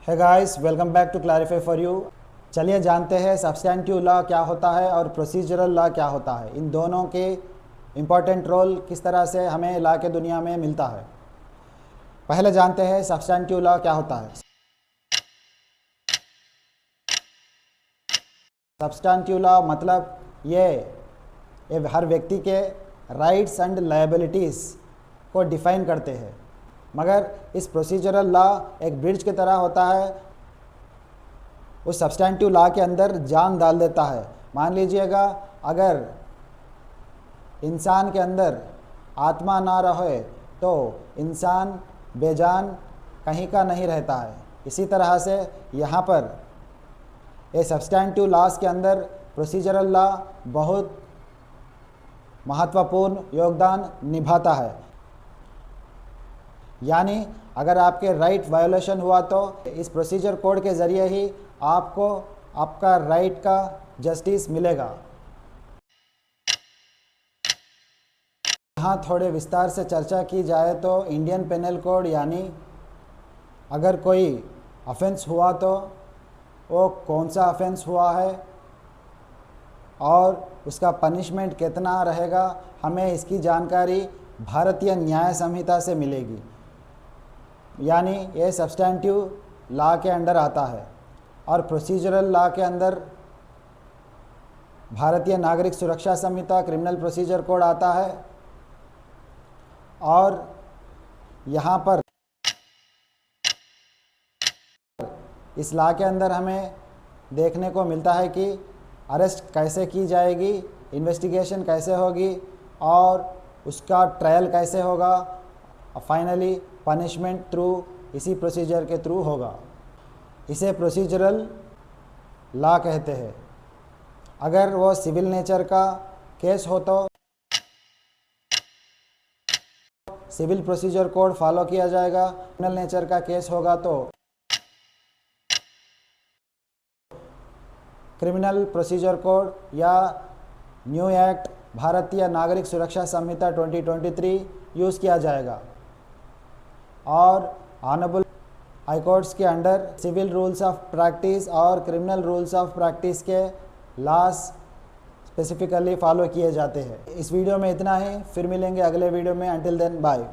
है guys, welcome back to clarify for you. चलिए जानते हैं सब्सटेंटिव लॉ क्या होता है और प्रोसीजरल लॉ क्या होता है। इन दोनों के इम्पॉर्टेंट रोल किस तरह से हमें लॉ के दुनिया में मिलता है। पहले जानते हैं सब्सटेंटिव लॉ क्या होता है। सब्सटेंटिव लॉ मतलब ये हर व्यक्ति के राइट्स एंड लायबिलिटीज़ को डिफाइन करते हैं, मगर इस प्रोसीजरल लॉ एक ब्रिज की तरह होता है, उस सब्सटेंटिव लॉ के अंदर जान डाल देता है। मान लीजिएगा अगर इंसान के अंदर आत्मा ना रहे तो इंसान बेजान कहीं का नहीं रहता है। इसी तरह से यहाँ पर ये सब्सटेंटिव लॉज के अंदर प्रोसीजरल लॉ बहुत महत्वपूर्ण योगदान निभाता है। यानी अगर आपके राइट वायोलेशन हुआ तो इस प्रोसीजर कोड के ज़रिए ही आपको आपका राइट का जस्टिस मिलेगा। यहाँ थोड़े विस्तार से चर्चा की जाए तो इंडियन पेनल कोड, यानी अगर कोई ऑफेंस हुआ तो वो कौन सा ऑफेंस हुआ है और उसका पनिशमेंट कितना रहेगा, हमें इसकी जानकारी भारतीय न्याय संहिता से मिलेगी। यानी ये सब्सटेंटिव लॉ के अंडर आता है। और प्रोसीजरल लॉ के अंदर भारतीय नागरिक सुरक्षा संहिता, क्रिमिनल प्रोसीजर कोड आता है। और यहाँ पर इस लॉ के अंदर हमें देखने को मिलता है कि अरेस्ट कैसे की जाएगी, इन्वेस्टिगेशन कैसे होगी और उसका ट्रायल कैसे होगा, फाइनली पनिशमेंट थ्रू इसी प्रोसीजर के थ्रू होगा। इसे प्रोसीजरल लॉ कहते हैं। अगर वो सिविल नेचर का केस हो तो सिविल प्रोसीजर कोड फॉलो किया जाएगा। क्रिमिनल नेचर का केस होगा तो क्रिमिनल प्रोसीजर कोड या new act Bharatiya Nagarik Suraksha Sanhita 2023 use किया जाएगा। और ऑनरेबल हाई कोर्ट्स के under civil rules of practice और क्रिमिनल रूल्स ऑफ प्रैक्टिस के लॉज स्पेसिफिकली फॉलो किए जाते हैं। इस वीडियो में इतना ही, फिर मिलेंगे अगले वीडियो में। Until then bye.